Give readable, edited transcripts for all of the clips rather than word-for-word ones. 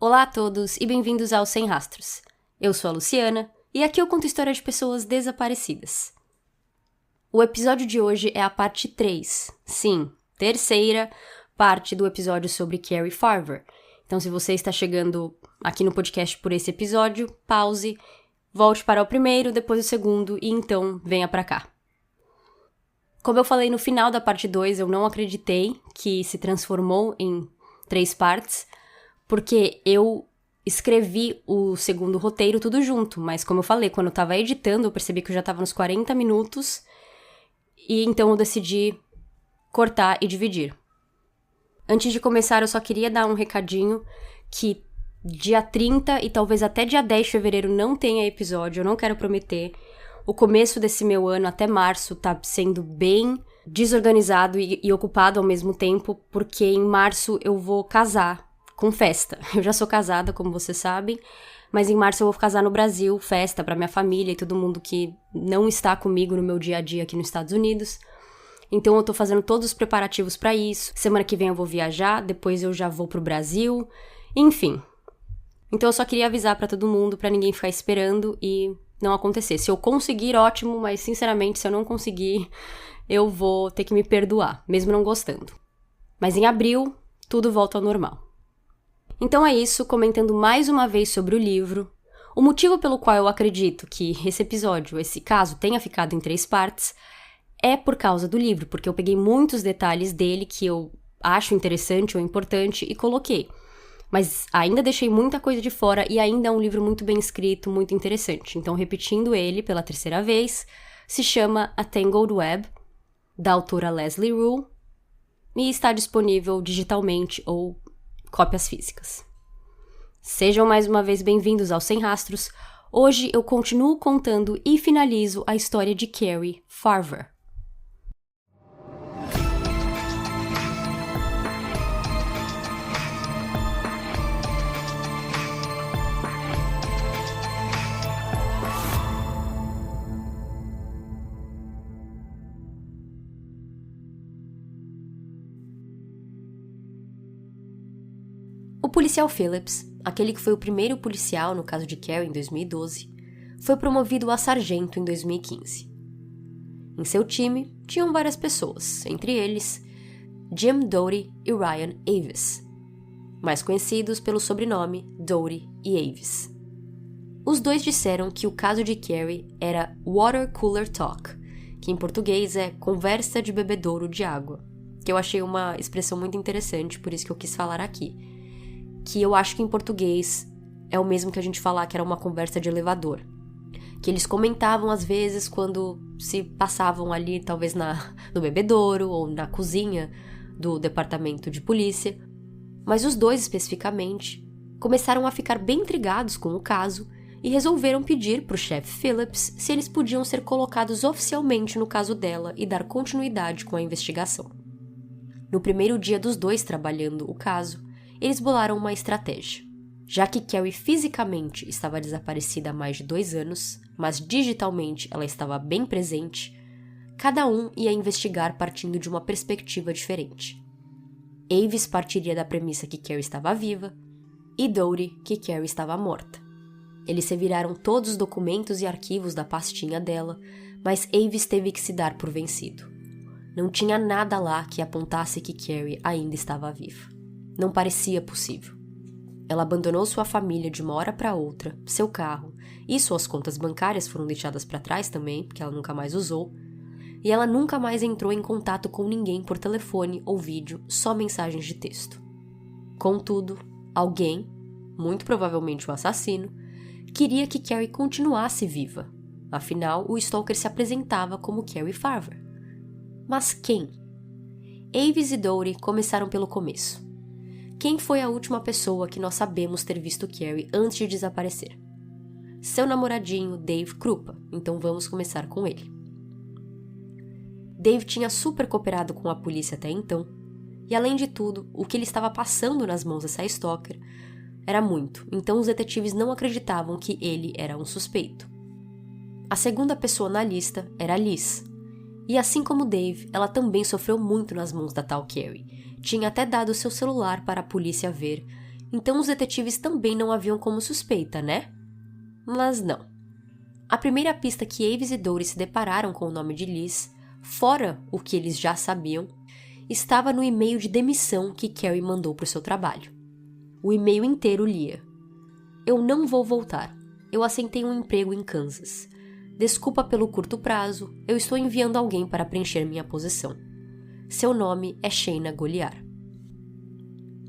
Olá a todos e bem-vindos ao Sem Rastros. Eu sou a Luciana e aqui eu conto história de pessoas desaparecidas. O episódio de hoje é a parte 3, sim, terceira parte do episódio sobre Cari Farver. Então se você está chegando aqui no podcast por esse episódio, pause, volte para o primeiro, depois o segundo e então venha para cá. Como eu falei no final da parte 2, eu não acreditei que se transformou em 3 partes, porque eu escrevi o segundo roteiro tudo junto, mas como eu falei, quando eu tava editando, eu percebi que eu já tava nos 40 minutos, e então eu decidi cortar e dividir. Antes de começar, eu só queria dar um recadinho que dia 30 e talvez até dia 10 de fevereiro não tenha episódio, eu não quero prometer. O começo desse meu ano, até março, tá sendo bem desorganizado e ocupado ao mesmo tempo, porque em março eu vou casar com festa. Eu já sou casada, como vocês sabem, mas em março eu vou casar no Brasil, festa pra minha família e todo mundo que não está comigo no meu dia a dia aqui nos Estados Unidos. Então eu tô fazendo todos os preparativos pra isso. Semana que vem eu vou viajar, depois eu já vou pro Brasil, enfim. Então eu só queria avisar pra todo mundo, pra ninguém ficar esperando e não acontecer. Se eu conseguir, ótimo, mas sinceramente, se eu não conseguir, eu vou ter que me perdoar, mesmo não gostando. Mas em abril, tudo volta ao normal. Então é isso, comentando mais uma vez sobre o livro. O motivo pelo qual eu acredito que esse episódio, esse caso, tenha ficado em 3 partes é por causa do livro, porque eu peguei muitos detalhes dele que eu acho interessante ou importante e coloquei. Mas ainda deixei muita coisa de fora e ainda é um livro muito bem escrito, muito interessante. Então, repetindo ele pela terceira vez, se chama A Tangled Web, da autora Leslie Rule, e está disponível digitalmente ou cópias físicas. Sejam mais uma vez bem-vindos ao Sem Rastros. Hoje eu continuo contando e finalizo a história de Cari Farver. O policial Phillips, aquele que foi o primeiro policial no caso de Cari em 2012, foi promovido a sargento em 2015. Em seu time, tinham várias pessoas, entre eles Jim Doty e Ryan Avis, mais conhecidos pelo sobrenome Doty e Avis. Os dois disseram que o caso de Cari era Water Cooler Talk, que em português é conversa de bebedouro de água, que eu achei uma expressão muito interessante, por isso que eu quis falar aqui. Que eu acho que em português é o mesmo que a gente falar que era uma conversa de elevador. Que eles comentavam às vezes quando se passavam ali, talvez no bebedouro ou na cozinha do departamento de polícia. Mas os dois especificamente começaram a ficar bem intrigados com o caso e resolveram pedir para o chefe Phillips se eles podiam ser colocados oficialmente no caso dela e dar continuidade com a investigação. No primeiro dia dos dois trabalhando o caso, eles bolaram uma estratégia. Já que Cari fisicamente estava desaparecida há mais de 2 anos, mas digitalmente ela estava bem presente, cada um ia investigar partindo de uma perspectiva diferente. Avis partiria da premissa que Cari estava viva e Doty que Cari estava morta. Eles reviraram todos os documentos e arquivos da pastinha dela, mas Avis teve que se dar por vencido. Não tinha nada lá que apontasse que Cari ainda estava viva. Não parecia possível. Ela abandonou sua família de uma hora para outra, seu carro, e suas contas bancárias foram deixadas para trás também, porque ela nunca mais usou, e ela nunca mais entrou em contato com ninguém por telefone ou vídeo, só mensagens de texto. Contudo, alguém, muito provavelmente o assassino, queria que Cari continuasse viva. Afinal, o stalker se apresentava como Cari Farver. Mas quem? Avis e Doty começaram pelo começo. Quem foi a última pessoa que nós sabemos ter visto Cari antes de desaparecer? Seu namoradinho, Dave Krupa, então vamos começar com ele. Dave tinha super cooperado com a polícia até então, e além de tudo, o que ele estava passando nas mãos dessa stalker era muito, então os detetives não acreditavam que ele era um suspeito. A segunda pessoa na lista era Liz, e assim como Dave, ela também sofreu muito nas mãos da tal Cari. Tinha até dado seu celular para a polícia ver, então os detetives também não a viam como suspeita, né? Mas não. A primeira pista que Avis e Dory se depararam com o nome de Liz, fora o que eles já sabiam, estava no e-mail de demissão que Carrie mandou para o seu trabalho. O e-mail inteiro lia: "Eu não vou voltar. Eu aceitei um emprego em Kansas. Desculpa pelo curto prazo, eu estou enviando alguém para preencher minha posição. Seu nome é Shayna Goliar."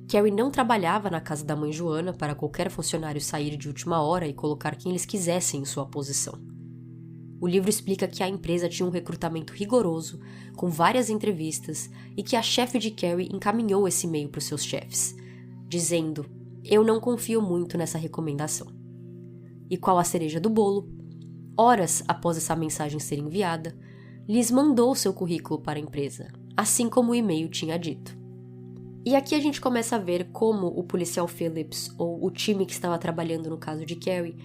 Carrie não trabalhava na casa da mãe Joana para qualquer funcionário sair de última hora e colocar quem eles quisessem em sua posição. O livro explica que a empresa tinha um recrutamento rigoroso, com várias entrevistas, e que a chefe de Carrie encaminhou esse e-mail para os seus chefes, dizendo: "Eu não confio muito nessa recomendação." E qual a cereja do bolo? Horas após essa mensagem ser enviada, Liz mandou seu currículo para a empresa, assim como o e-mail tinha dito. E aqui a gente começa a ver como o policial Phillips, ou o time que estava trabalhando no caso de Carrie,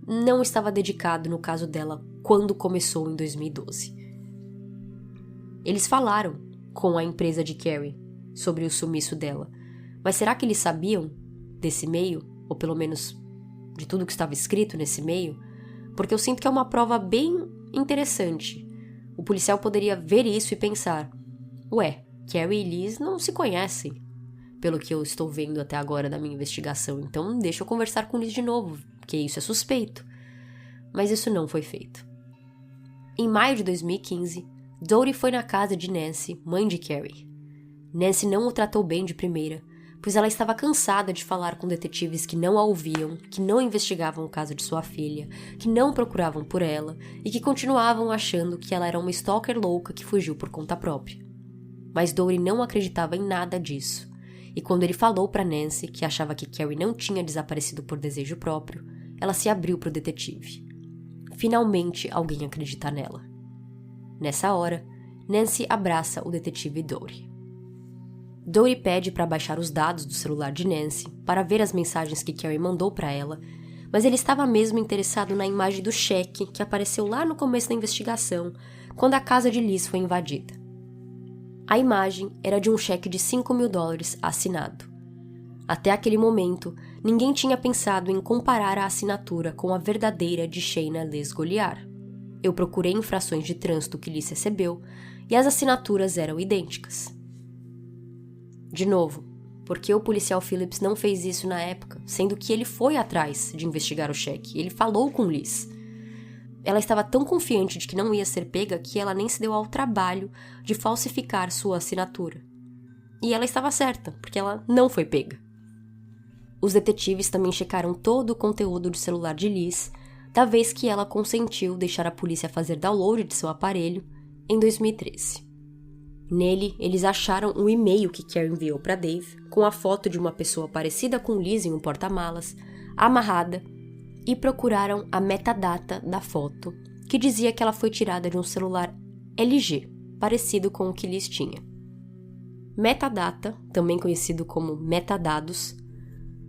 não estava dedicado no caso dela quando começou em 2012. Eles falaram com a empresa de Carrie sobre o sumiço dela, mas será que eles sabiam desse e-mail, ou pelo menos de tudo que estava escrito nesse e-mail? Porque eu sinto que é uma prova bem interessante. O policial poderia ver isso e pensar: ué, Carrie e Liz não se conhecem, pelo que eu estou vendo até agora da minha investigação, então deixa eu conversar com Liz de novo, porque isso é suspeito. Mas isso não foi feito. Em maio de 2015, Dory foi na casa de Nancy, mãe de Carrie. Nancy não o tratou bem de primeira, pois ela estava cansada de falar com detetives que não a ouviam, que não investigavam o caso de sua filha, que não procuravam por ela e que continuavam achando que ela era uma stalker louca que fugiu por conta própria. Mas Dory não acreditava em nada disso, e quando ele falou para Nancy que achava que Carrie não tinha desaparecido por desejo próprio, ela se abriu para o detetive. Finalmente alguém acredita nela. Nessa hora, Nancy abraça o detetive Dory. Dory pede para baixar os dados do celular de Nancy para ver as mensagens que Carrie mandou para ela, mas ele estava mesmo interessado na imagem do cheque que apareceu lá no começo da investigação, quando a casa de Liz foi invadida. A imagem era de um cheque de $5.000 assinado. Até aquele momento, ninguém tinha pensado em comparar a assinatura com a verdadeira de Shayna Liz Goliar. Eu procurei infrações de trânsito que Liz recebeu e as assinaturas eram idênticas. De novo, por que o policial Phillips não fez isso na época, sendo que ele foi atrás de investigar o cheque? Ele falou com Liz. Ela estava tão confiante de que não ia ser pega que ela nem se deu ao trabalho de falsificar sua assinatura. E ela estava certa, porque ela não foi pega. Os detetives também checaram todo o conteúdo do celular de Liz, da vez que ela consentiu deixar a polícia fazer download de seu aparelho em 2013. Nele, eles acharam um e-mail que Carrie enviou para Dave, com a foto de uma pessoa parecida com Liz em um porta-malas, amarrada, e procuraram a metadata da foto, que dizia que ela foi tirada de um celular LG, parecido com o que Liz tinha. Metadata, também conhecido como metadados,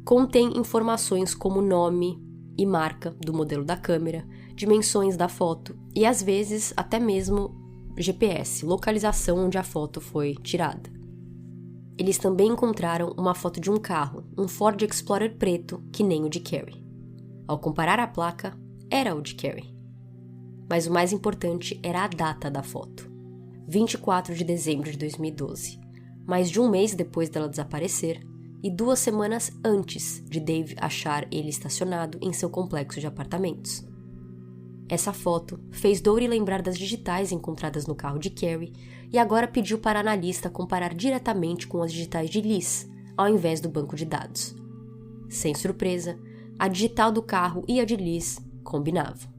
contém informações como nome e marca do modelo da câmera, dimensões da foto e, às vezes, até mesmo GPS, localização onde a foto foi tirada. Eles também encontraram uma foto de um carro, um Ford Explorer preto, que nem o de Carrie. Ao comparar a placa, era o de Carrie. Mas o mais importante era a data da foto. 24 de dezembro de 2012, mais de um mês depois dela desaparecer e 2 semanas antes de Dave achar ele estacionado em seu complexo de apartamentos. Essa foto fez Dory lembrar das digitais encontradas no carro de Carrie e agora pediu para a analista comparar diretamente com as digitais de Liz, ao invés do banco de dados. Sem surpresa, a digital do carro e a de Liz combinavam.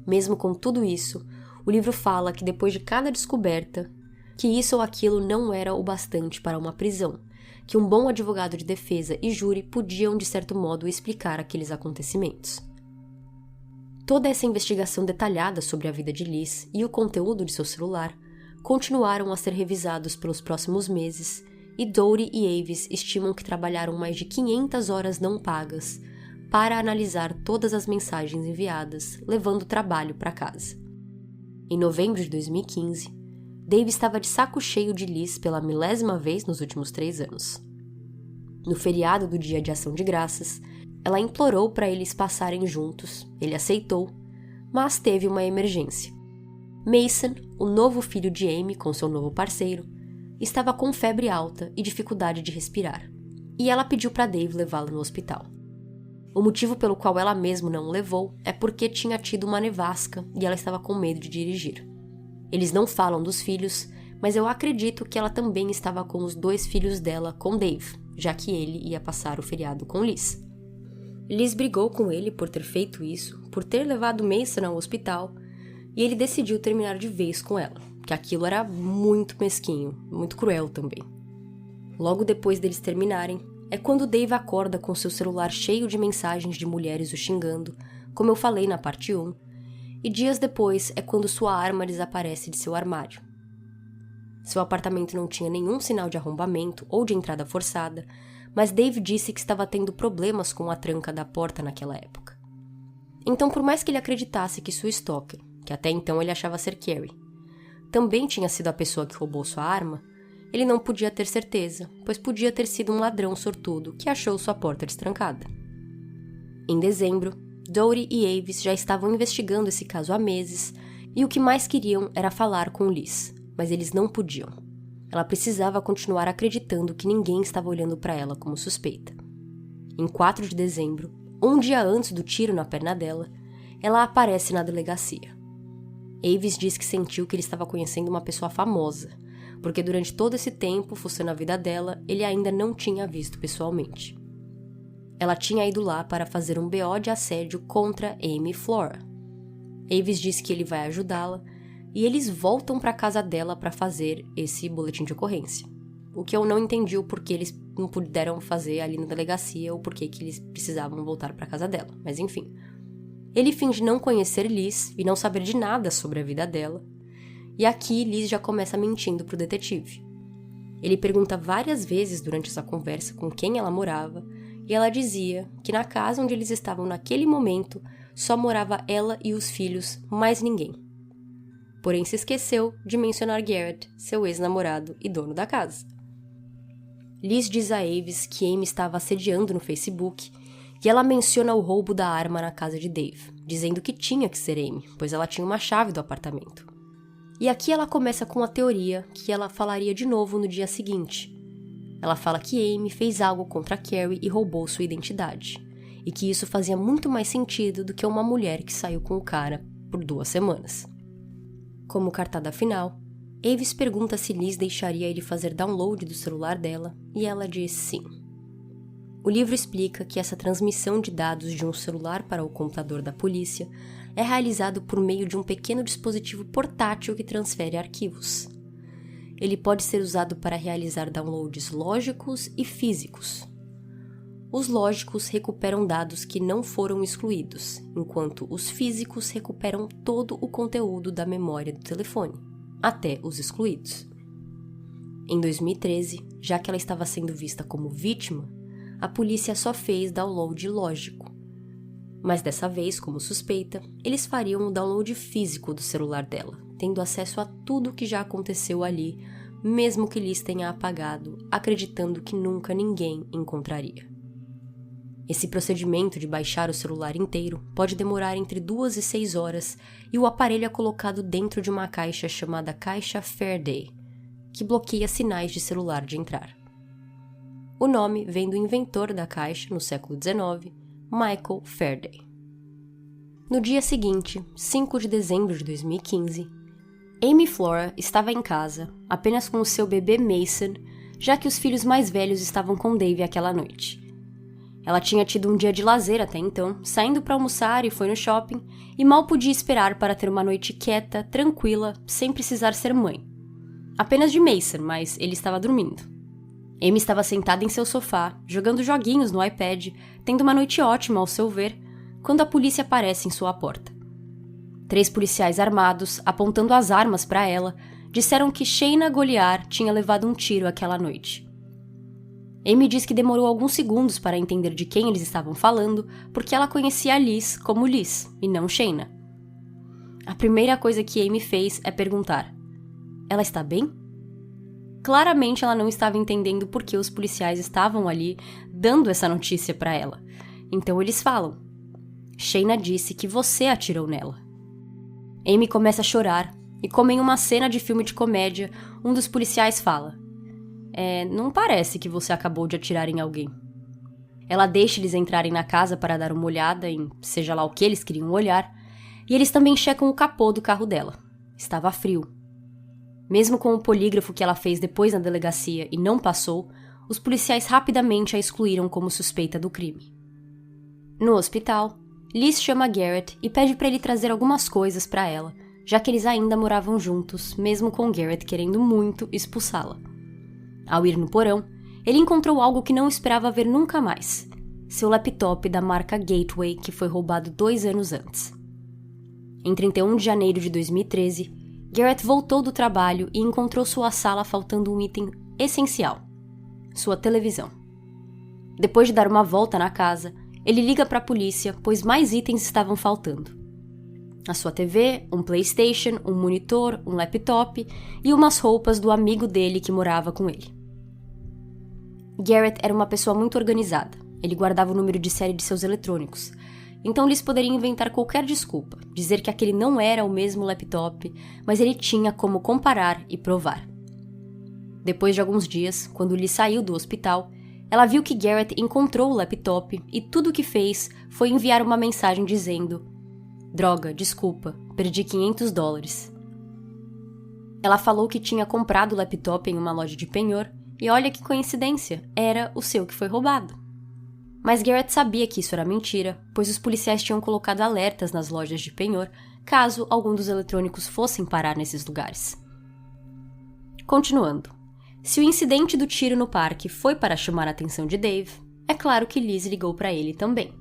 Mesmo com tudo isso, o livro fala que depois de cada descoberta, que isso ou aquilo não era o bastante para uma prisão, que um bom advogado de defesa e júri podiam, de certo modo, explicar aqueles acontecimentos. Toda essa investigação detalhada sobre a vida de Liz e o conteúdo de seu celular continuaram a ser revisados pelos próximos meses e Dory e Avis estimam que trabalharam mais de 500 horas não pagas para analisar todas as mensagens enviadas, levando o trabalho para casa. Em novembro de 2015, Dave estava de saco cheio de Liz pela 1000ª vez nos últimos 3 anos. No feriado do Dia de Ação de Graças, ela implorou para eles passarem juntos, ele aceitou, mas teve uma emergência. Mason, o novo filho de Amy com seu novo parceiro, estava com febre alta e dificuldade de respirar, e ela pediu para Dave levá-lo no hospital. O motivo pelo qual ela mesma não o levou é porque tinha tido uma nevasca e ela estava com medo de dirigir. Eles não falam dos filhos, mas eu acredito que ela também estava com os 2 filhos dela com Dave, já que ele ia passar o feriado com Liz. Liz brigou com ele por ter feito isso, por ter levado Mason ao hospital, e ele decidiu terminar de vez com ela, que aquilo era muito mesquinho, muito cruel também. Logo depois deles terminarem, é quando Dave acorda com seu celular cheio de mensagens de mulheres o xingando, como eu falei na parte 1, e dias depois é quando sua arma desaparece de seu armário. Seu apartamento não tinha nenhum sinal de arrombamento ou de entrada forçada, mas Dave disse que estava tendo problemas com a tranca da porta naquela época. Então, por mais que ele acreditasse que sua stalker, que até então ele achava ser Carrie, também tinha sido a pessoa que roubou sua arma, ele não podia ter certeza, pois podia ter sido um ladrão sortudo que achou sua porta destrancada. Em dezembro, Doty e Avis já estavam investigando esse caso há meses e o que mais queriam era falar com Liz, mas eles não podiam. Ela precisava continuar acreditando que ninguém estava olhando para ela como suspeita. Em 4 de dezembro, um dia antes do tiro na perna dela, ela aparece na delegacia. Avis diz que sentiu que ele estava conhecendo uma pessoa famosa, porque durante todo esse tempo, fuçando a vida dela, ele ainda não tinha visto pessoalmente. Ela tinha ido lá para fazer um BO de assédio contra Amy Flora. Avis diz que ele vai ajudá-la, e eles voltam para a casa dela para fazer esse boletim de ocorrência. O que eu não entendi o porquê eles não puderam fazer ali na delegacia ou porquê que eles precisavam voltar para a casa dela, mas enfim. Ele finge não conhecer Liz e não saber de nada sobre a vida dela, e aqui Liz já começa mentindo pro detetive. Ele pergunta várias vezes durante essa conversa com quem ela morava, e ela dizia que na casa onde eles estavam naquele momento só morava ela e os filhos, mais ninguém. Porém se esqueceu de mencionar Garrett, seu ex-namorado e dono da casa. Liz diz a Avis que Amy estava assediando no Facebook, e ela menciona o roubo da arma na casa de Dave, dizendo que tinha que ser Amy, pois ela tinha uma chave do apartamento. E aqui ela começa com a teoria que ela falaria de novo no dia seguinte. Ela fala que Amy fez algo contra Carrie e roubou sua identidade, e que isso fazia muito mais sentido do que uma mulher que saiu com o cara por 2 semanas. Como cartada final, Avis pergunta se Liz deixaria ele fazer download do celular dela, e ela diz sim. O livro explica que essa transmissão de dados de um celular para o computador da polícia é realizado por meio de um pequeno dispositivo portátil que transfere arquivos. Ele pode ser usado para realizar downloads lógicos e físicos. Os lógicos recuperam dados que não foram excluídos, enquanto os físicos recuperam todo o conteúdo da memória do telefone, até os excluídos. Em 2013, já que ela estava sendo vista como vítima, a polícia só fez download lógico. Mas dessa vez, como suspeita, eles fariam o download físico do celular dela, tendo acesso a tudo o que já aconteceu ali, mesmo que Liz tenha apagado, acreditando que nunca ninguém encontraria. Esse procedimento de baixar o celular inteiro pode demorar entre 2 e 6 horas e o aparelho é colocado dentro de uma caixa chamada caixa Faraday, que bloqueia sinais de celular de entrar. O nome vem do inventor da caixa no século XIX, Michael Faraday. No dia seguinte, 5 de dezembro de 2015, Amy Flora estava em casa, apenas com o seu bebê Mason, já que os filhos mais velhos estavam com Dave aquela noite. Ela tinha tido um dia de lazer até então, saindo para almoçar e foi no shopping, e mal podia esperar para ter uma noite quieta, tranquila, sem precisar ser mãe. Apenas de Mason, mas ele estava dormindo. Amy estava sentada em seu sofá, jogando joguinhos no iPad, tendo uma noite ótima ao seu ver, quando a polícia aparece em sua porta. 3 policiais armados, apontando as armas para ela, disseram que Shayna Goliar tinha levado um tiro aquela noite. Amy diz que demorou alguns segundos para entender de quem eles estavam falando, porque ela conhecia a Liz como Liz, e não Shayna. A primeira coisa que Amy fez é perguntar: "Ela está bem?" claramente ela não estava entendendo por que os policiais estavam ali dando essa notícia para ela. Então eles falam: Shayna disse que você atirou nela. Amy começa a chorar e, como em uma cena de filme de comédia, um dos policiais fala: não parece que você acabou de atirar em alguém. Ela deixa eles entrarem na casa para dar uma olhada em seja lá o que eles queriam olhar, e eles também checam o capô do carro dela. Estava frio. Mesmo com o polígrafo que ela fez depois na delegacia e não passou, os policiais rapidamente a excluíram como suspeita do crime. No hospital, Liz chama Garrett e pede para ele trazer algumas coisas para ela, já que eles ainda moravam juntos, mesmo com Garrett querendo muito expulsá-la. Ao ir no porão, ele encontrou algo que não esperava ver nunca mais: seu laptop da marca Gateway, que foi roubado 2 anos antes. Em 31 de janeiro de 2013, Garrett voltou do trabalho e encontrou sua sala faltando um item essencial: sua televisão. Depois de dar uma volta na casa, ele liga para a polícia, pois mais itens estavam faltando: a sua TV, um PlayStation, um monitor, um laptop e umas roupas do amigo dele que morava com ele. Garrett era uma pessoa muito organizada. Ele guardava o número de série de seus eletrônicos. Então Liz poderia inventar qualquer desculpa, dizer que aquele não era o mesmo laptop, mas ele tinha como comparar e provar. Depois de alguns dias, quando Liz saiu do hospital, ela viu que Garrett encontrou o laptop e tudo o que fez foi enviar uma mensagem dizendo: "Droga, desculpa, perdi $500. Ela falou que tinha comprado o laptop em uma loja de penhor e olha que coincidência, era o seu que foi roubado. Mas Garrett sabia que isso era mentira, pois os policiais tinham colocado alertas nas lojas de penhor caso algum dos eletrônicos fossem parar nesses lugares. Continuando. Se o incidente do tiro no parque foi para chamar a atenção de Dave, é claro que Liz ligou para ele também.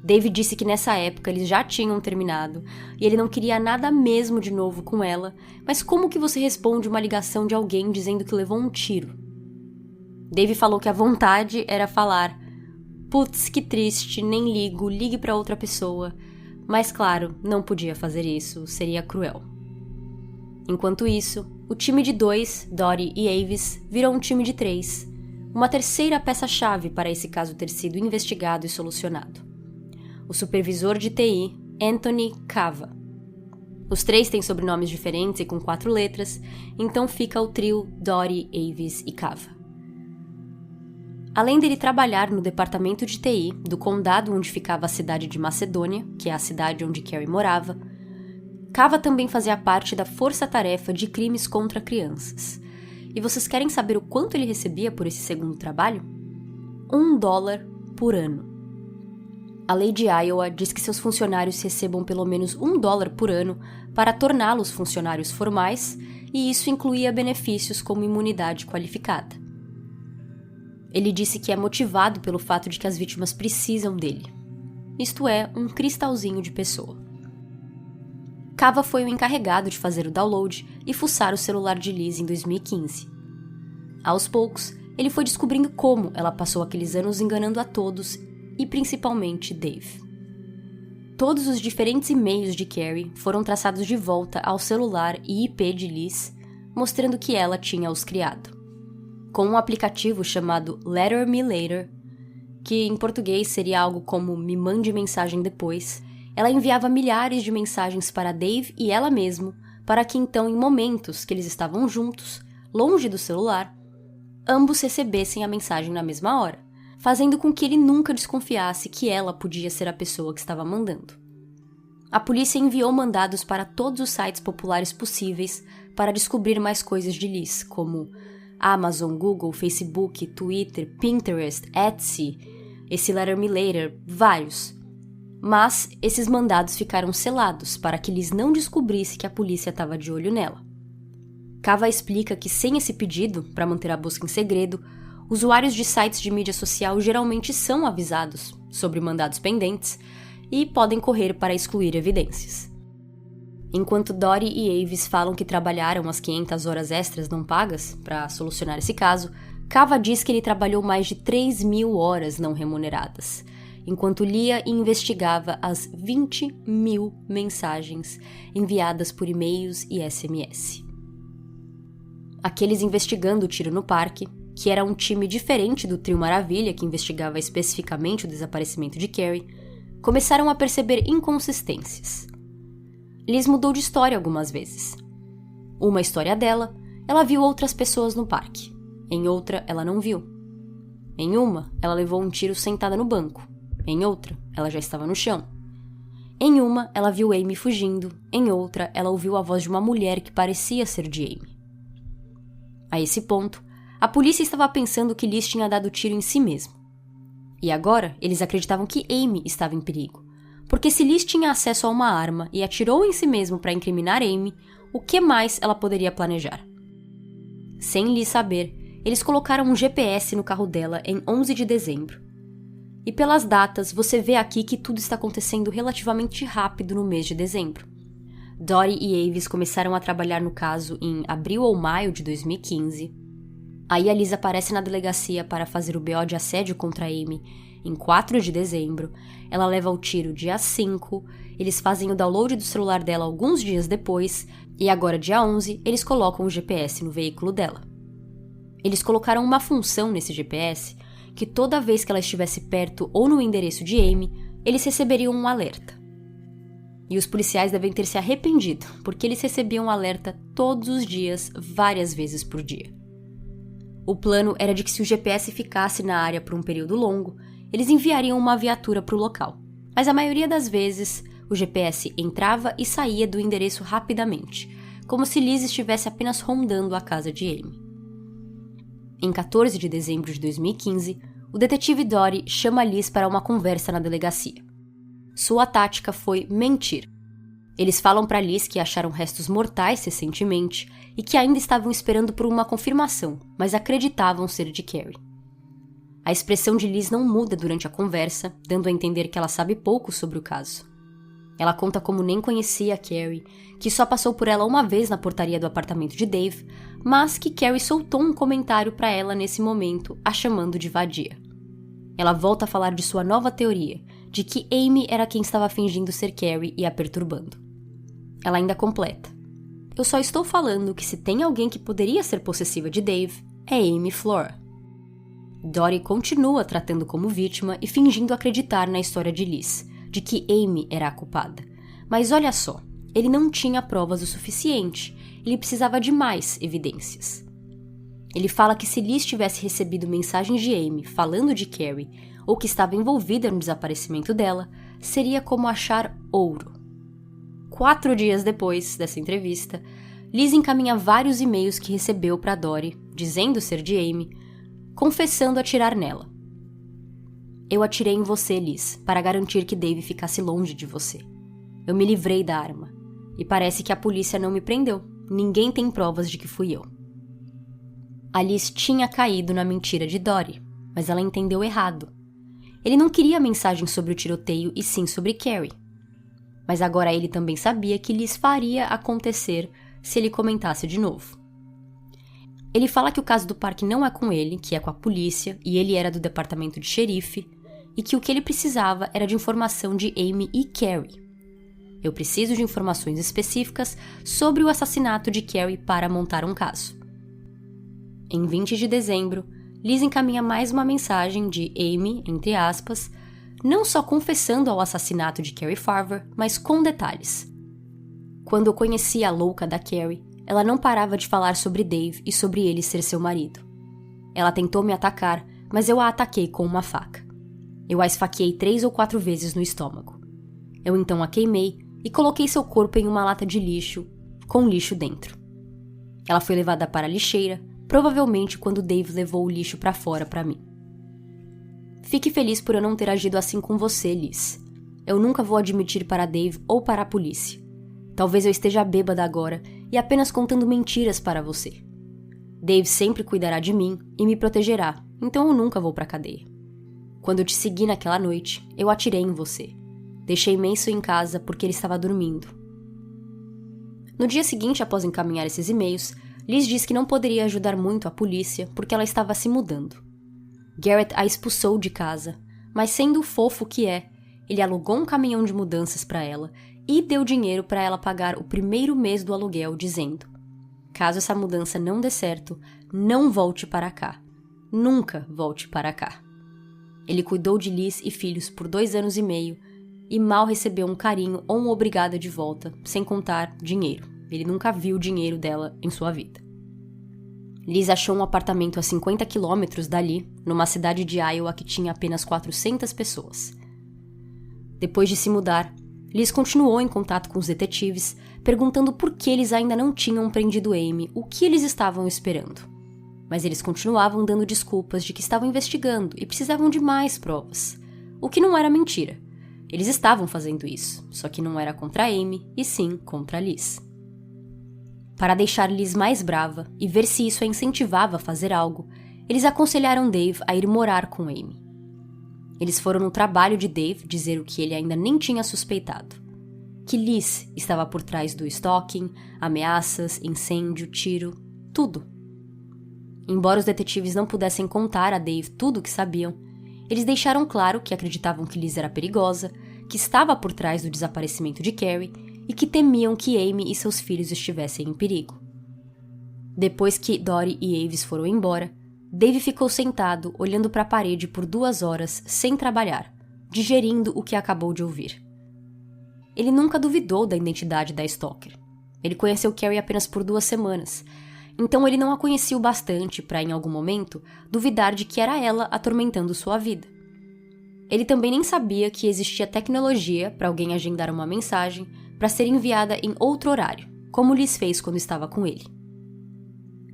Dave disse que nessa época eles já tinham terminado e ele não queria nada mesmo de novo com ela, mas como que você responde uma ligação de alguém dizendo que levou um tiro? Dave falou que a vontade era falar: "Putz, que triste, nem ligo, ligue para outra pessoa", mas claro, não podia fazer isso, seria cruel. Enquanto isso, o time de 2, Dottie e Avis, virou um time de 3, uma terceira peça-chave para esse caso ter sido investigado e solucionado: o supervisor de TI, Anthony Cava. Os 3 têm sobrenomes diferentes e com 4 letras, então fica o trio Dottie, Avis e Cava. Além dele trabalhar no departamento de TI do condado onde ficava a cidade de Macedônia, que é a cidade onde Carrie morava, Cava também fazia parte da força-tarefa de crimes contra crianças. E vocês querem saber o quanto ele recebia por esse segundo trabalho? $1 por ano. A lei de Iowa diz que seus funcionários recebam pelo menos $1 por ano para torná-los funcionários formais, e isso incluía benefícios como imunidade qualificada. Ele disse que é motivado pelo fato de que as vítimas precisam dele. Isto é, um cristalzinho de pessoa. Cava foi o encarregado de fazer o download e fuçar o celular de Liz em 2015. Aos poucos, ele foi descobrindo como ela passou aqueles anos enganando a todos, e principalmente Dave. Todos os diferentes e-mails de Carrie foram traçados de volta ao celular e IP de Liz, mostrando que ela tinha os criado. Com um aplicativo chamado Letter Me Later, que em português seria algo como Me Mande Mensagem Depois, ela enviava milhares de mensagens para Dave e ela mesma, para que então, em momentos que eles estavam juntos, longe do celular, ambos recebessem a mensagem na mesma hora, fazendo com que ele nunca desconfiasse que ela podia ser a pessoa que estava mandando. A polícia enviou mandados para todos os sites populares possíveis para descobrir mais coisas de Liz, como Amazon, Google, Facebook, Twitter, Pinterest, Etsy, esse Letter Me Later, vários. Mas esses mandados ficaram selados para que Liz não descobrisse que a polícia estava de olho nela. Cava explica que sem esse pedido, para manter a busca em segredo, usuários de sites de mídia social geralmente são avisados sobre mandados pendentes e podem correr para excluir evidências. Enquanto Dottie e Avis falam que trabalharam as 500 horas extras não pagas para solucionar esse caso, Cava diz que ele trabalhou mais de 3.000 horas não remuneradas, enquanto lia e investigava as 20.000 mensagens enviadas por e-mails e SMS. aqueles investigando o tiro no parque, que era um time diferente do Trio Maravilha que investigava especificamente o desaparecimento de Carrie, começaram a perceber inconsistências. Liz mudou de história algumas vezes. Uma história dela, ela viu outras pessoas no parque. Em outra, ela não viu. Em uma, ela levou um tiro sentada no banco. Em outra, ela já estava no chão. Em uma, ela viu Amy fugindo. Em outra, ela ouviu a voz de uma mulher que parecia ser de Amy. A esse ponto, a polícia estava pensando que Liz tinha dado tiro em si mesmo. E agora, eles acreditavam que Amy estava em perigo. Porque se Liz tinha acesso a uma arma e atirou em si mesmo para incriminar Amy, o que mais ela poderia planejar? Sem Liz saber, eles colocaram um GPS no carro dela em 11 de dezembro. E pelas datas, você vê aqui que tudo está acontecendo relativamente rápido no mês de dezembro. Dottie e Avis começaram a trabalhar no caso em abril ou maio de 2015. Aí a Liz aparece na delegacia para fazer o BO de assédio contra Amy em 4 de dezembro. Ela leva o tiro dia 5, eles fazem o download do celular dela alguns dias depois, e agora dia 11 eles colocam o GPS no veículo dela. Eles colocaram uma função nesse GPS que toda vez que ela estivesse perto ou no endereço de Amy, eles receberiam um alerta. E os policiais devem ter se arrependido, porque eles recebiam um alerta todos os dias, várias vezes por dia. O plano era de que se o GPS ficasse na área por um período longo, eles enviariam uma viatura para o local. Mas a maioria das vezes, o GPS entrava e saía do endereço rapidamente, como se Liz estivesse apenas rondando a casa de Amy. Em 14 de dezembro de 2015, o detetive Dottie chama Liz para uma conversa na delegacia. Sua tática foi mentir. Eles falam para Liz que acharam restos mortais recentemente e que ainda estavam esperando por uma confirmação, mas acreditavam ser de Carrie. A expressão de Liz não muda durante a conversa, dando a entender que ela sabe pouco sobre o caso. Ela conta como nem conhecia a Carrie, que só passou por ela uma vez na portaria do apartamento de Dave, mas que Carrie soltou um comentário para ela nesse momento, a chamando de vadia. Ela volta a falar de sua nova teoria, de que Amy era quem estava fingindo ser Carrie e a perturbando. Ela ainda completa: "Eu só estou falando que se tem alguém que poderia ser possessiva de Dave, é Amy Flora." Dottie continua tratando como vítima e fingindo acreditar na história de Liz, de que Amy era a culpada. Mas olha só, ele não tinha provas o suficiente, ele precisava de mais evidências. Ele fala que se Liz tivesse recebido mensagens de Amy falando de Carrie ou que estava envolvida no desaparecimento dela, seria como achar ouro. 4 dias depois dessa entrevista, Liz encaminha vários e-mails que recebeu para Dottie, dizendo ser de Amy, confessando atirar nela. "Eu atirei em você, Liz, para garantir que Dave ficasse longe de você. Eu me livrei da arma. E parece que a polícia não me prendeu. Ninguém tem provas de que fui eu." A Liz tinha caído na mentira de Dottie, mas ela entendeu errado. Ele não queria mensagem sobre o tiroteio e sim sobre Carrie. Mas agora ele também sabia que Liz faria acontecer se ele comentasse de novo. Ele fala que o caso do parque não é com ele, que é com a polícia, e ele era do departamento de xerife, e que o que ele precisava era de informação de Amy e Carrie. "Eu preciso de informações específicas sobre o assassinato de Carrie para montar um caso." Em 20 de dezembro, Liz encaminha mais uma mensagem de Amy, entre aspas, não só confessando ao assassinato de Carrie Farver, mas com detalhes. "Quando eu conheci a louca da Carrie, ela não parava de falar sobre Dave e sobre ele ser seu marido. Ela tentou me atacar, mas eu a ataquei com uma faca. Eu a esfaqueei 3 ou 4 vezes no estômago. Eu então a queimei e coloquei seu corpo em uma lata de lixo, com lixo dentro. Ela foi levada para a lixeira, provavelmente quando Dave levou o lixo para fora para mim. Fique feliz por eu não ter agido assim com você, Liz. Eu nunca vou admitir para Dave ou para a polícia. Talvez eu esteja bêbada agora e apenas contando mentiras para você. Dave sempre cuidará de mim e me protegerá, então eu nunca vou para a cadeia. Quando eu te segui naquela noite, eu atirei em você. Deixei Manson em casa porque ele estava dormindo." No dia seguinte, após encaminhar esses e-mails, Liz diz que não poderia ajudar muito a polícia porque ela estava se mudando. Garrett a expulsou de casa, mas sendo o fofo que é, ele alugou um caminhão de mudanças para ela e deu dinheiro para ela pagar o primeiro mês do aluguel, dizendo: caso essa mudança não dê certo, não volte para cá. Nunca volte para cá. Ele cuidou de Liz e filhos por 2 anos e meio e mal recebeu um carinho ou um obrigado de volta, sem contar dinheiro. Ele nunca viu o dinheiro dela em sua vida. Liz achou um apartamento a 50 quilômetros dali, numa cidade de Iowa que tinha apenas 400 pessoas. Depois de se mudar, Liz continuou em contato com os detetives, perguntando por que eles ainda não tinham prendido Amy, o que eles estavam esperando. Mas eles continuavam dando desculpas de que estavam investigando e precisavam de mais provas. O que não era mentira. Eles estavam fazendo isso, só que não era contra Amy, e sim contra Liz. Para deixar Liz mais brava e ver se isso a incentivava a fazer algo, eles aconselharam Dave a ir morar com Amy. Eles foram no trabalho de Dave dizer o que ele ainda nem tinha suspeitado. Que Liz estava por trás do stalking, ameaças, incêndio, tiro, tudo. Embora os detetives não pudessem contar a Dave tudo o que sabiam, eles deixaram claro que acreditavam que Liz era perigosa, que estava por trás do desaparecimento de Carrie e que temiam que Amy e seus filhos estivessem em perigo. Depois que Dori e Avis foram embora, Dave ficou sentado olhando para a parede por 2 horas sem trabalhar, digerindo o que acabou de ouvir. Ele nunca duvidou da identidade da stalker. Ele conheceu Carrie apenas por 2 semanas, então ele não a conhecia o bastante para, em algum momento, duvidar de que era ela atormentando sua vida. Ele também nem sabia que existia tecnologia para alguém agendar uma mensagem para ser enviada em outro horário, como Liz fez quando estava com ele.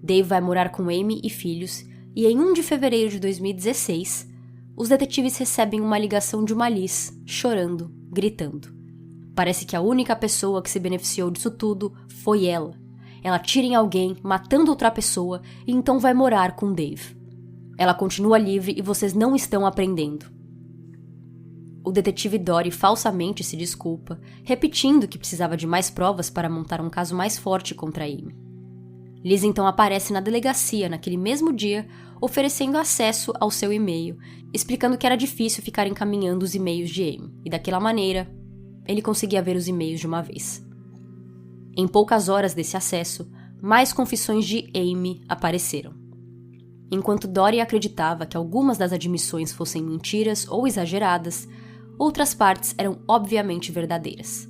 Dave vai morar com Amy e filhos, e em 1 de fevereiro de 2016, os detetives recebem uma ligação de uma Liz, chorando, gritando. Parece que a única pessoa que se beneficiou disso tudo foi ela. Ela atira em alguém, matando outra pessoa, e então vai morar com Dave. Ela continua livre e vocês não estão aprendendo. O detetive Dori falsamente se desculpa, repetindo que precisava de mais provas para montar um caso mais forte contra Amy. Liz então aparece na delegacia naquele mesmo dia, oferecendo acesso ao seu e-mail, explicando que era difícil ficar encaminhando os e-mails de Amy, e daquela maneira, ele conseguia ver os e-mails de uma vez. Em poucas horas desse acesso, mais confissões de Amy apareceram. Enquanto Dori acreditava que algumas das admissões fossem mentiras ou exageradas, outras partes eram obviamente verdadeiras.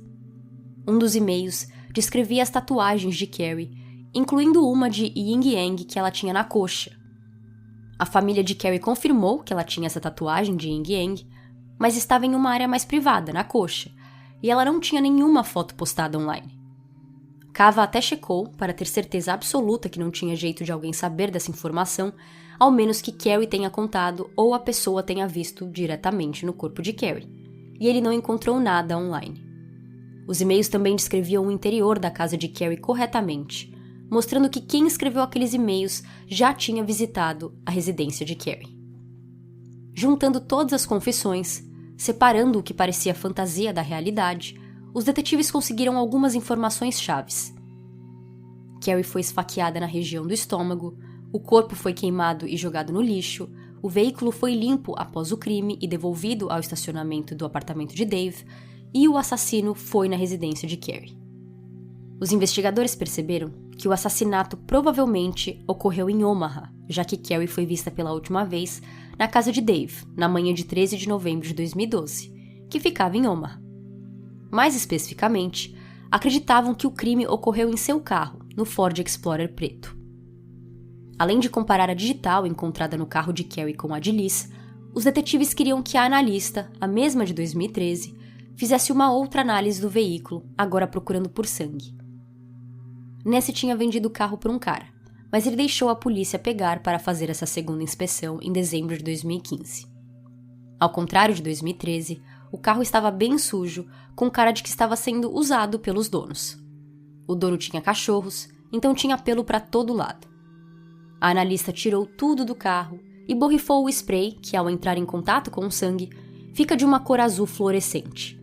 Um dos e-mails descrevia as tatuagens de Carrie, incluindo uma de Yin Yang que ela tinha na coxa. A família de Carrie confirmou que ela tinha essa tatuagem de Yin Yang, mas estava em uma área mais privada, na coxa, e ela não tinha nenhuma foto postada online. Cava até checou para ter certeza absoluta que não tinha jeito de alguém saber dessa informação, ao menos que Carrie tenha contado ou a pessoa tenha visto diretamente no corpo de Carrie, e ele não encontrou nada online. Os e-mails também descreviam o interior da casa de Carrie corretamente, mostrando que quem escreveu aqueles e-mails já tinha visitado a residência de Carrie. Juntando todas as confissões, separando o que parecia fantasia da realidade, os detetives conseguiram algumas informações chaves. Carrie foi esfaqueada na região do estômago, o corpo foi queimado e jogado no lixo, o veículo foi limpo após o crime e devolvido ao estacionamento do apartamento de Dave, e o assassino foi na residência de Carrie. Os investigadores perceberam que o assassinato provavelmente ocorreu em Omaha, já que Carrie foi vista pela última vez na casa de Dave, na manhã de 13 de novembro de 2012, que ficava em Omaha. Mais especificamente, acreditavam que o crime ocorreu em seu carro, no Ford Explorer preto. Além de comparar a digital encontrada no carro de Carrie com a de Liz, os detetives queriam que a analista, a mesma de 2013, fizesse uma outra análise do veículo, agora procurando por sangue. Nessie tinha vendido o carro por um cara, mas ele deixou a polícia pegar para fazer essa segunda inspeção em dezembro de 2015. Ao contrário de 2013, o carro estava bem sujo, com cara de que estava sendo usado pelos donos. O dono tinha cachorros, então tinha pelo para todo lado. A analista tirou tudo do carro e borrifou o spray, que ao entrar em contato com o sangue, fica de uma cor azul fluorescente.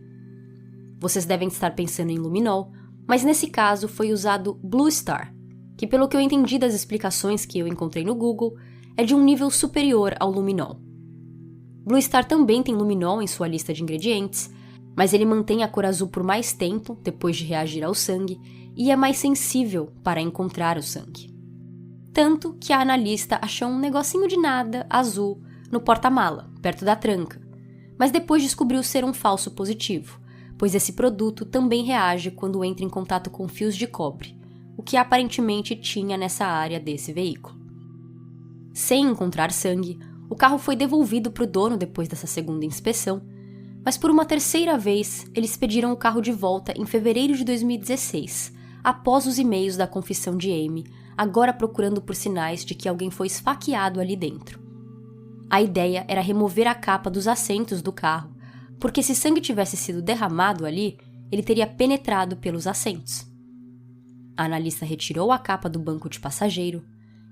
Vocês devem estar pensando em luminol, mas nesse caso foi usado Blue Star, que pelo que eu entendi das explicações que eu encontrei no Google, é de um nível superior ao luminol. Blue Star também tem luminol em sua lista de ingredientes, mas ele mantém a cor azul por mais tempo, depois de reagir ao sangue, e é mais sensível para encontrar o sangue. Tanto que a analista achou um negocinho de nada azul no porta-mala, perto da tranca, mas depois descobriu ser um falso positivo, pois esse produto também reage quando entra em contato com fios de cobre, o que aparentemente tinha nessa área desse veículo. Sem encontrar sangue, o carro foi devolvido para o dono depois dessa segunda inspeção, mas por uma terceira vez eles pediram o carro de volta em fevereiro de 2016, após os e-mails da confissão de Amy, agora procurando por sinais de que alguém foi esfaqueado ali dentro. A ideia era remover a capa dos assentos do carro, porque se sangue tivesse sido derramado ali, ele teria penetrado pelos assentos. A analista retirou a capa do banco de passageiro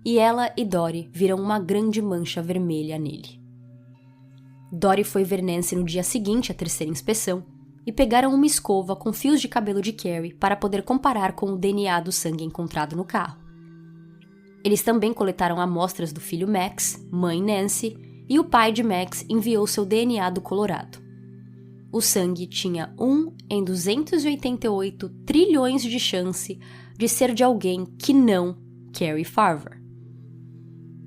e ela e Dory viram uma grande mancha vermelha nele. Dory foi ver Nancy no dia seguinte à terceira inspeção e pegaram uma escova com fios de cabelo de Carrie para poder comparar com o DNA do sangue encontrado no carro. Eles também coletaram amostras do filho Max, mãe Nancy, e o pai de Max enviou seu DNA do Colorado. O sangue tinha 1 em 288 trilhões de chance de ser de alguém que não Carrie Farver.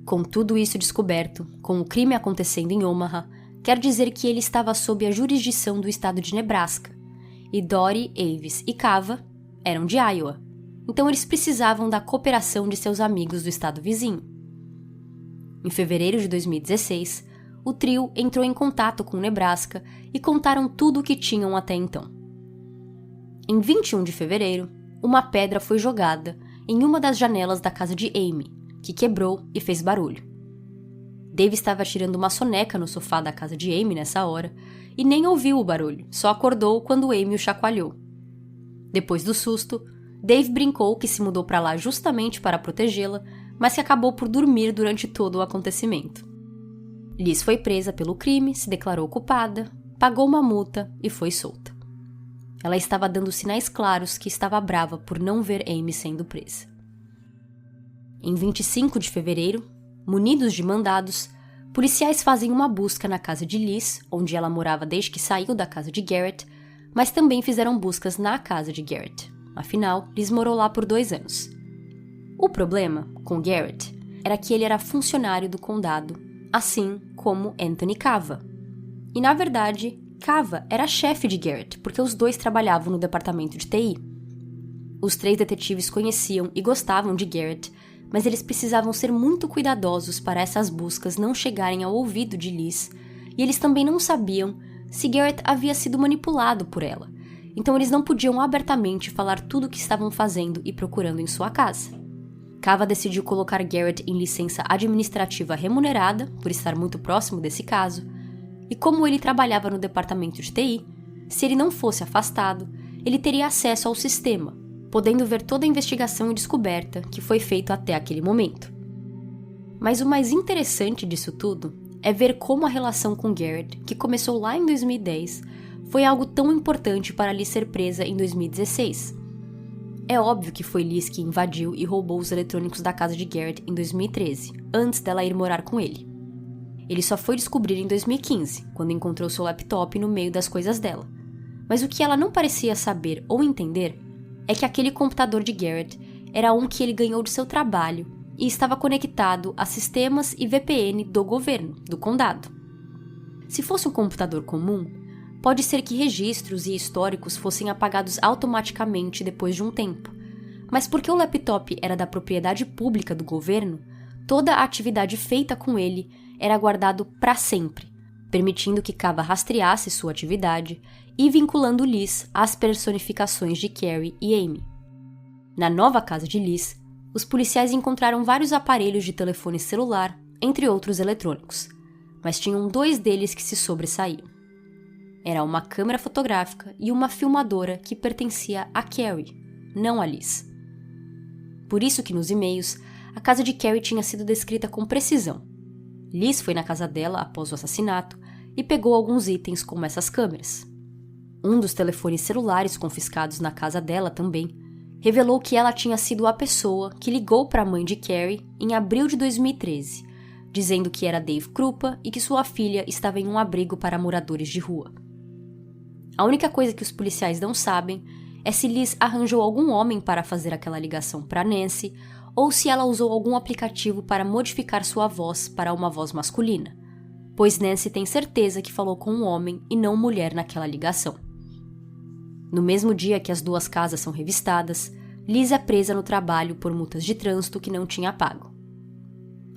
Com tudo isso descoberto, com o crime acontecendo em Omaha, quer dizer que ele estava sob a jurisdição do estado de Nebraska, e Dory, Avis e Cava eram de Iowa, então eles precisavam da cooperação de seus amigos do estado vizinho. Em fevereiro de 2016, o trio entrou em contato com Nebraska e contaram tudo o que tinham até então. Em 21 de fevereiro, uma pedra foi jogada em uma das janelas da casa de Amy, que quebrou e fez barulho. Dave estava tirando uma soneca no sofá da casa de Amy nessa hora e nem ouviu o barulho, só acordou quando Amy o chacoalhou. Depois do susto, Dave brincou que se mudou para lá justamente para protegê-la, mas que acabou por dormir durante todo o acontecimento. Liz foi presa pelo crime, se declarou culpada, pagou uma multa e foi solta. Ela estava dando sinais claros que estava brava por não ver Amy sendo presa. Em 25 de fevereiro, munidos de mandados, policiais fazem uma busca na casa de Liz, onde ela morava desde que saiu da casa de Garrett, mas também fizeram buscas na casa de Garrett. Afinal, Liz morou lá por 2 anos. O problema com Garrett era que ele era funcionário do condado, assim como Anthony Cava. E, na verdade, Cava era chefe de Garrett, porque os dois trabalhavam no departamento de TI. Os 3 detetives conheciam e gostavam de Garrett, mas eles precisavam ser muito cuidadosos para essas buscas não chegarem ao ouvido de Liz, e eles também não sabiam se Garrett havia sido manipulado por ela, então eles não podiam abertamente falar tudo o que estavam fazendo e procurando em sua casa. Cava decidiu colocar Garrett em licença administrativa remunerada, por estar muito próximo desse caso, e como ele trabalhava no departamento de TI, se ele não fosse afastado, ele teria acesso ao sistema, podendo ver toda a investigação e descoberta que foi feita até aquele momento. Mas o mais interessante disso tudo é ver como a relação com Garrett, que começou lá em 2010, foi algo tão importante para Liz ser presa em 2016. É óbvio que foi Liz que invadiu e roubou os eletrônicos da casa de Garrett em 2013, antes dela ir morar com ele. Ele só foi descobrir em 2015, quando encontrou seu laptop no meio das coisas dela. Mas o que ela não parecia saber ou entender é que aquele computador de Garrett era um que ele ganhou de seu trabalho e estava conectado a sistemas e VPN do governo, do condado. Se fosse um computador comum, pode ser que registros e históricos fossem apagados automaticamente depois de um tempo, mas porque o laptop era da propriedade pública do governo, toda a atividade feita com ele era guardado para sempre, permitindo que Cava rastreasse sua atividade e vinculando Liz às personificações de Carrie e Amy. Na nova casa de Liz, os policiais encontraram vários aparelhos de telefone celular, entre outros eletrônicos, mas tinham 2 deles que se sobressaíam. Era uma câmera fotográfica e uma filmadora que pertencia a Carrie, não a Liz. Por isso que nos e-mails, a casa de Carrie tinha sido descrita com precisão. Liz foi na casa dela após o assassinato e pegou alguns itens como essas câmeras. Um dos telefones celulares confiscados na casa dela também revelou que ela tinha sido a pessoa que ligou para a mãe de Carrie em abril de 2013, dizendo que era Dave Krupa e que sua filha estava em um abrigo para moradores de rua. A única coisa que os policiais não sabem é se Liz arranjou algum homem para fazer aquela ligação para Nancy ou se ela usou algum aplicativo para modificar sua voz para uma voz masculina, pois Nancy tem certeza que falou com um homem e não mulher naquela ligação. No mesmo dia que as duas casas são revistadas, Liz é presa no trabalho por multas de trânsito que não tinha pago.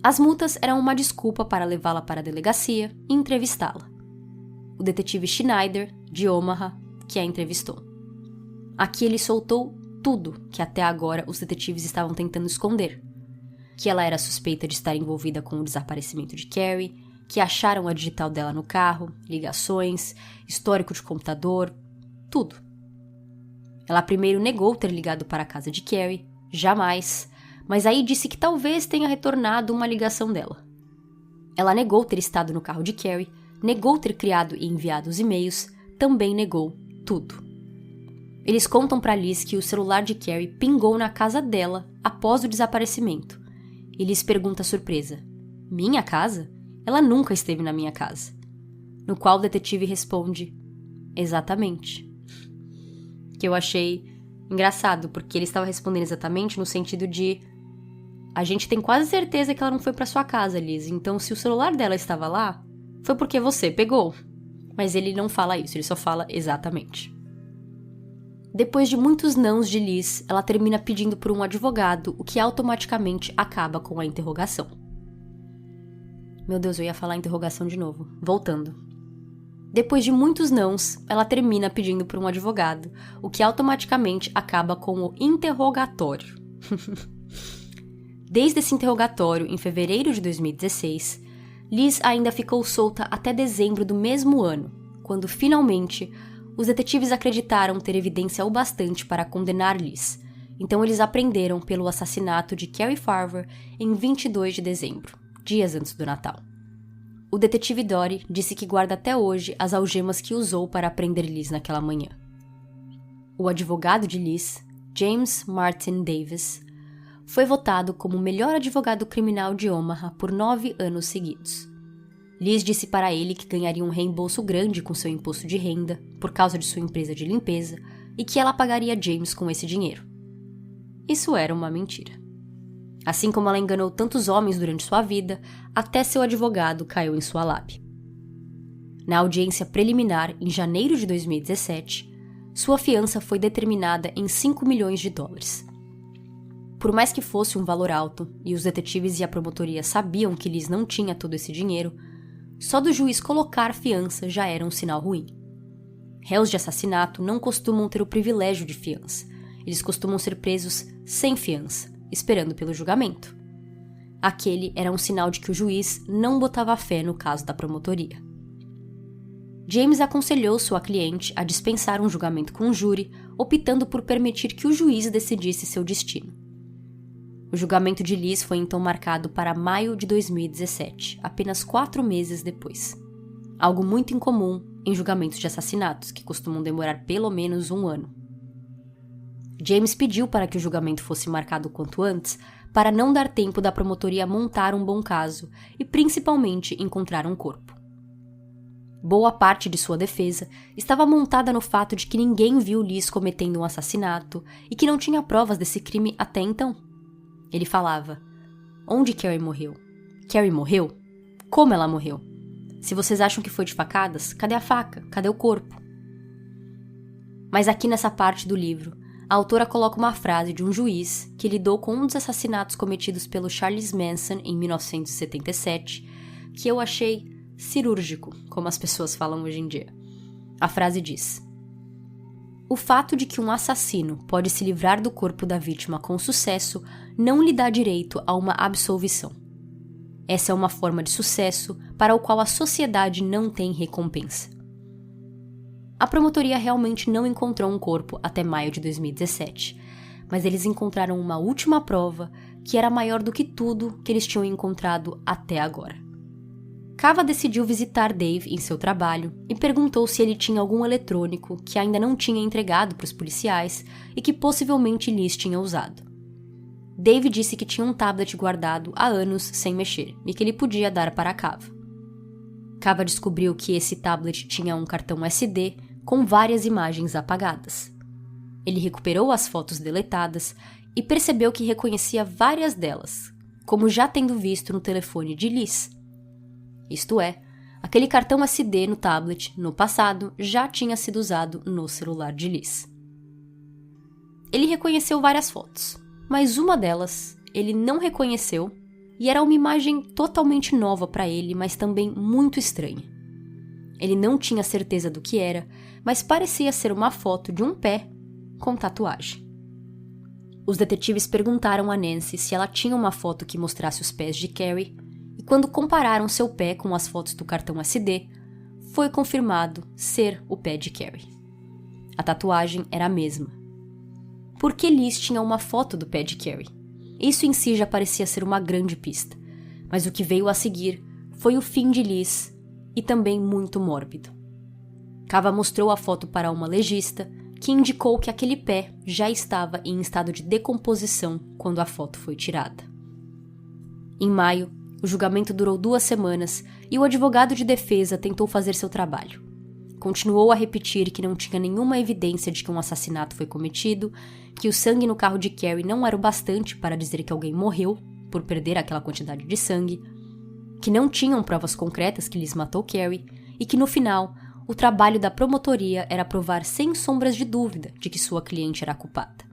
As multas eram uma desculpa para levá-la para a delegacia e entrevistá-la. O detetive Schneider, de Omaha, que a entrevistou. Aqui ele soltou tudo que até agora os detetives estavam tentando esconder. Que ela era suspeita de estar envolvida com o desaparecimento de Carrie, que acharam a digital dela no carro, ligações, histórico de computador, tudo. Ela primeiro negou ter ligado para a casa de Carrie, jamais, mas aí disse que talvez tenha retornado uma ligação dela. Ela negou ter estado no carro de Carrie, negou ter criado e enviado os e-mails, também negou tudo. Eles contam para Liz que o celular de Carrie pingou na casa dela após o desaparecimento. E Liz pergunta surpresa: minha casa? Ela nunca esteve na minha casa. No qual o detetive responde: exatamente. Que eu achei engraçado, porque ele estava respondendo exatamente no sentido de: a gente tem quase certeza que ela não foi para sua casa, Liz, então se o celular dela estava lá, foi porque você pegou. Mas ele não fala isso, ele só fala exatamente. Depois de muitos nãos de Liz, ela termina pedindo por um advogado, o que automaticamente acaba com a interrogação. Meu Deus, eu ia falar interrogação de novo. Voltando. Depois de muitos nãos, ela termina pedindo por um advogado, o que automaticamente acaba com o interrogatório. Desde esse interrogatório, em fevereiro de 2016, Liz ainda ficou solta até dezembro do mesmo ano, quando finalmente os detetives acreditaram ter evidência o bastante para condenar Liz, então eles a prenderam pelo assassinato de Carrie Farver em 22 de dezembro, dias antes do Natal. O detetive Dory disse que guarda até hoje as algemas que usou para prender Liz naquela manhã. O advogado de Liz, James Martin Davis, foi votado como o melhor advogado criminal de Omaha por 9 anos seguidos. Liz disse para ele que ganharia um reembolso grande com seu imposto de renda, por causa de sua empresa de limpeza, e que ela pagaria James com esse dinheiro. Isso era uma mentira. Assim como ela enganou tantos homens durante sua vida, até seu advogado caiu em sua lábia. Na audiência preliminar, em janeiro de 2017, sua fiança foi determinada em 5 milhões de dólares. Por mais que fosse um valor alto, e os detetives e a promotoria sabiam que Liz não tinha todo esse dinheiro, só do juiz colocar fiança já era um sinal ruim. Réus de assassinato não costumam ter o privilégio de fiança. Eles costumam ser presos sem fiança, esperando pelo julgamento. Aquele era um sinal de que o juiz não botava fé no caso da promotoria. James aconselhou sua cliente a dispensar um julgamento com o júri, optando por permitir que o juiz decidisse seu destino. O julgamento de Liz foi então marcado para maio de 2017, apenas 4 meses depois. Algo muito incomum em julgamentos de assassinatos, que costumam demorar pelo menos 1 ano. James pediu para que o julgamento fosse marcado quanto antes, para não dar tempo da promotoria montar um bom caso e principalmente encontrar um corpo. Boa parte de sua defesa estava montada no fato de que ninguém viu Liz cometendo um assassinato e que não tinha provas desse crime até então. Ele falava: onde Carrie morreu? Carrie morreu? Como ela morreu? Se vocês acham que foi de facadas, cadê a faca? Cadê o corpo? Mas aqui nessa parte do livro, a autora coloca uma frase de um juiz que lidou com um dos assassinatos cometidos pelo Charles Manson em 1977, que eu achei cirúrgico, como as pessoas falam hoje em dia. A frase diz: o fato de que um assassino pode se livrar do corpo da vítima com sucesso não lhe dá direito a uma absolvição. Essa é uma forma de sucesso para o qual a sociedade não tem recompensa. A promotoria realmente não encontrou um corpo até maio de 2017, mas eles encontraram uma última prova que era maior do que tudo que eles tinham encontrado até agora. Cava decidiu visitar Dave em seu trabalho e perguntou se ele tinha algum eletrônico que ainda não tinha entregado para os policiais e que possivelmente Liz tinha usado. Dave disse que tinha um tablet guardado há anos sem mexer e que ele podia dar para Cava. Cava descobriu que esse tablet tinha um cartão SD com várias imagens apagadas. Ele recuperou as fotos deletadas e percebeu que reconhecia várias delas, como já tendo visto no telefone de Liz. Isto é, aquele cartão SD no tablet, no passado, já tinha sido usado no celular de Liz. Ele reconheceu várias fotos, mas uma delas ele não reconheceu e era uma imagem totalmente nova para ele, mas também muito estranha. Ele não tinha certeza do que era, mas parecia ser uma foto de um pé com tatuagem. Os detetives perguntaram a Nancy se ela tinha uma foto que mostrasse os pés de Carrie, e quando compararam seu pé com as fotos do cartão SD, foi confirmado ser o pé de Carrie. A tatuagem era a mesma. Por que Liz tinha uma foto do pé de Carrie? Isso em si já parecia ser uma grande pista, mas o que veio a seguir foi o fim de Liz e também muito mórbido. Cava mostrou a foto para uma legista, que indicou que aquele pé já estava em estado de decomposição quando a foto foi tirada. Em maio, o julgamento durou 2 semanas e o advogado de defesa tentou fazer seu trabalho. Continuou a repetir que não tinha nenhuma evidência de que um assassinato foi cometido, que o sangue no carro de Carrie não era o bastante para dizer que alguém morreu por perder aquela quantidade de sangue, que não tinham provas concretas que Liz matou Carrie e que, no final, o trabalho da promotoria era provar sem sombras de dúvida de que sua cliente era a culpada.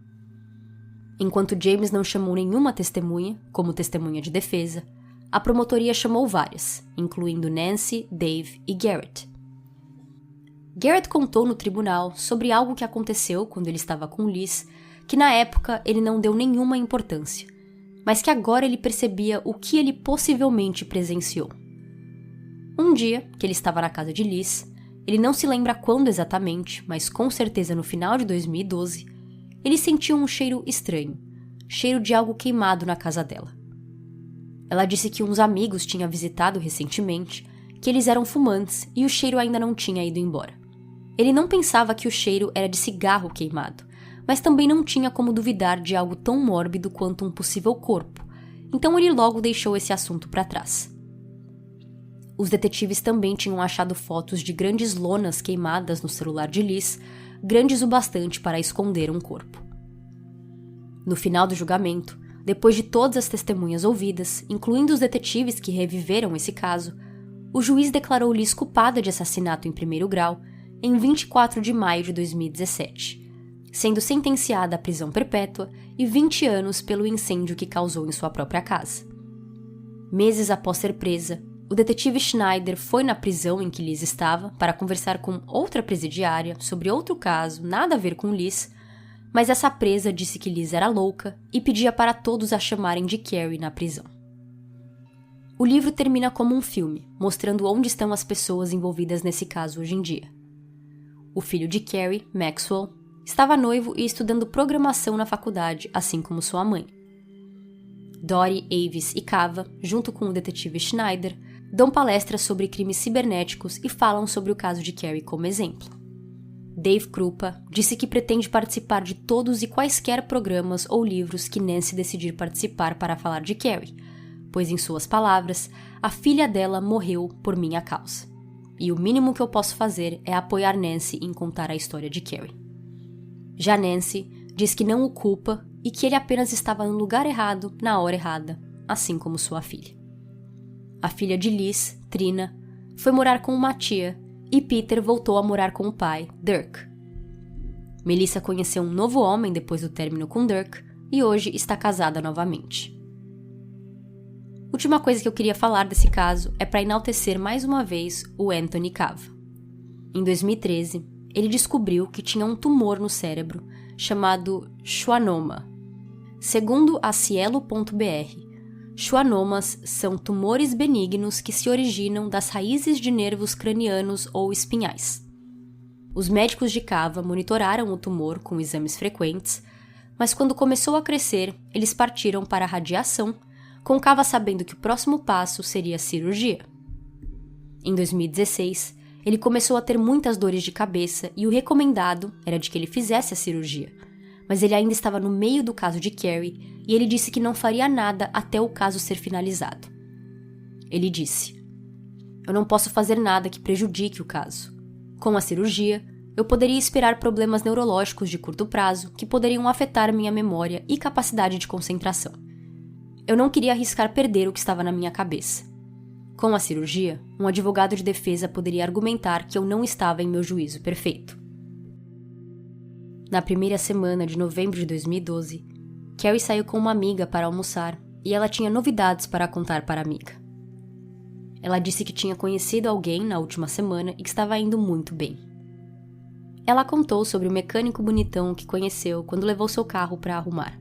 Enquanto James não chamou nenhuma testemunha, como testemunha de defesa, a promotoria chamou várias, incluindo Nancy, Dave e Garrett. Garrett contou no tribunal sobre algo que aconteceu quando ele estava com Liz, que na época ele não deu nenhuma importância, mas que agora ele percebia o que ele possivelmente presenciou. Um dia, que ele estava na casa de Liz, ele não se lembra quando exatamente, mas com certeza no final de 2012, ele sentiu um cheiro estranho, cheiro de algo queimado na casa dela. Ela disse que uns amigos tinham visitado recentemente, que eles eram fumantes e o cheiro ainda não tinha ido embora. Ele não pensava que o cheiro era de cigarro queimado, mas também não tinha como duvidar de algo tão mórbido quanto um possível corpo, então ele logo deixou esse assunto para trás. Os detetives também tinham achado fotos de grandes lonas queimadas no celular de Liz, grandes o bastante para esconder um corpo. No final do julgamento, depois de todas as testemunhas ouvidas, incluindo os detetives que reviveram esse caso, o juiz declarou Liz culpada de assassinato em 1º grau em 24 de maio de 2017, sendo sentenciada à prisão perpétua e 20 anos pelo incêndio que causou em sua própria casa. Meses após ser presa, o detetive Schneider foi na prisão em que Liz estava para conversar com outra presidiária sobre outro caso, nada a ver com Liz, mas essa presa disse que Liz era louca e pedia para todos a chamarem de Carrie na prisão. O livro termina como um filme, mostrando onde estão as pessoas envolvidas nesse caso hoje em dia. O filho de Carrie, Maxwell, estava noivo e estudando programação na faculdade, assim como sua mãe. Dori, Avis e Cava, junto com o detetive Schneider, dão palestras sobre crimes cibernéticos e falam sobre o caso de Carrie como exemplo. Dave Krupa disse que pretende participar de todos e quaisquer programas ou livros que Nancy decidir participar para falar de Carrie, pois, em suas palavras, a filha dela morreu por minha causa. E o mínimo que eu posso fazer é apoiar Nancy em contar a história de Carrie. Já Nancy diz que não o culpa e que ele apenas estava no lugar errado, na hora errada, assim como sua filha. A filha de Liz, Trina, foi morar com uma tia e Peter voltou a morar com o pai, Dirk. Melissa conheceu um novo homem depois do término com Dirk e hoje está casada novamente. Última coisa que eu queria falar desse caso é para enaltecer mais uma vez o Anthony Cava. Em 2013, ele descobriu que tinha um tumor no cérebro chamado schwannoma. Segundo a Cielo.br, schwannomas são tumores benignos que se originam das raízes de nervos cranianos ou espinhais. Os médicos de Cava monitoraram o tumor com exames frequentes, mas quando começou a crescer, eles partiram para a radiação, com Cava sabendo que o próximo passo seria a cirurgia. Em 2016, ele começou a ter muitas dores de cabeça e o recomendado era de que ele fizesse a cirurgia, mas ele ainda estava no meio do caso de Carrie e ele disse que não faria nada até o caso ser finalizado. Ele disse: "Eu não posso fazer nada que prejudique o caso. Com a cirurgia, eu poderia esperar problemas neurológicos de curto prazo que poderiam afetar minha memória e capacidade de concentração. Eu não queria arriscar perder o que estava na minha cabeça. Com a cirurgia, um advogado de defesa poderia argumentar que eu não estava em meu juízo perfeito. Na primeira semana de novembro de 2012, Carrie saiu com uma amiga para almoçar e ela tinha novidades para contar para a amiga. Ela disse que tinha conhecido alguém na última semana e que estava indo muito bem. Ela contou sobre o mecânico bonitão que conheceu quando levou seu carro para arrumar.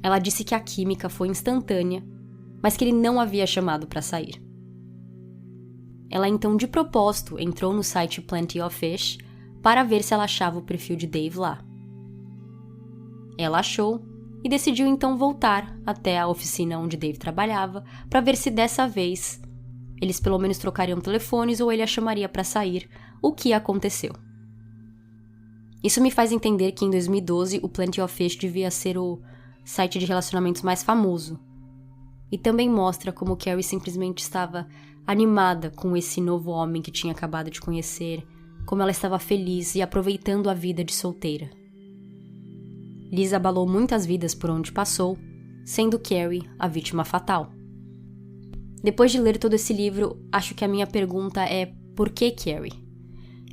Ela disse que a química foi instantânea, mas que ele não havia chamado para sair. Ela então, de propósito, entrou no site Plenty of Fish para ver se ela achava o perfil de Dave lá. Ela achou e decidiu então voltar até a oficina onde Dave trabalhava para ver se dessa vez eles pelo menos trocariam telefones ou ele a chamaria para sair, o que aconteceu. Isso me faz entender que em 2012 o Plenty of Fish devia ser o site de relacionamentos mais famoso. E também mostra como Carrie simplesmente estava animada com esse novo homem que tinha acabado de conhecer, como ela estava feliz e aproveitando a vida de solteira. Liz abalou muitas vidas por onde passou, sendo Carrie a vítima fatal. Depois de ler todo esse livro, acho que a minha pergunta é: por que Carrie?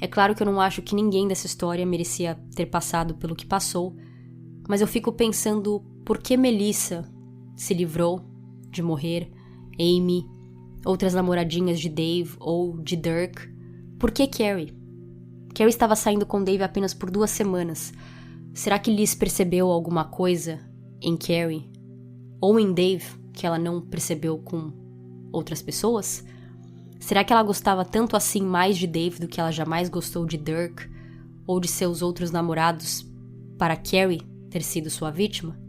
É claro que eu não acho que ninguém dessa história merecia ter passado pelo que passou, mas eu fico pensando por que Melissa se livrou de morrer, Amy, outras namoradinhas de Dave ou de Dirk. Por que Carrie? Carrie estava saindo com Dave apenas por 2 semanas. Será que Liz percebeu alguma coisa em Carrie? Ou em Dave que ela não percebeu com outras pessoas? Será que ela gostava tanto assim mais de Dave do que ela jamais gostou de Dirk ou de seus outros namorados para Carrie ter sido sua vítima?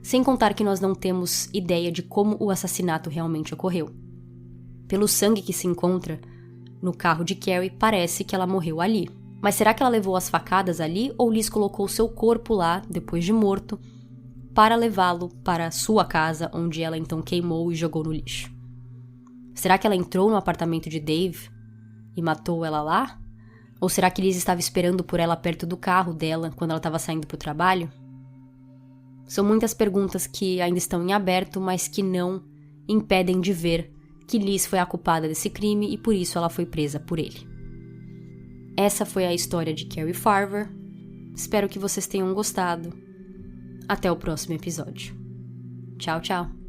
Sem contar que nós não temos ideia de como o assassinato realmente ocorreu. Pelo sangue que se encontra no carro de Carrie, parece que ela morreu ali. Mas será que ela levou as facadas ali ou Liz colocou seu corpo lá, depois de morto, para levá-lo para sua casa, onde ela então queimou e jogou no lixo? Será que ela entrou no apartamento de Dave e matou ela lá? Ou será que Liz estava esperando por ela perto do carro dela quando ela estava saindo para o trabalho? São muitas perguntas que ainda estão em aberto, mas que não impedem de ver que Liz foi a culpada desse crime e por isso ela foi presa por ele. Essa foi a história de Carrie Farver. Espero que vocês tenham gostado. Até o próximo episódio. Tchau, tchau.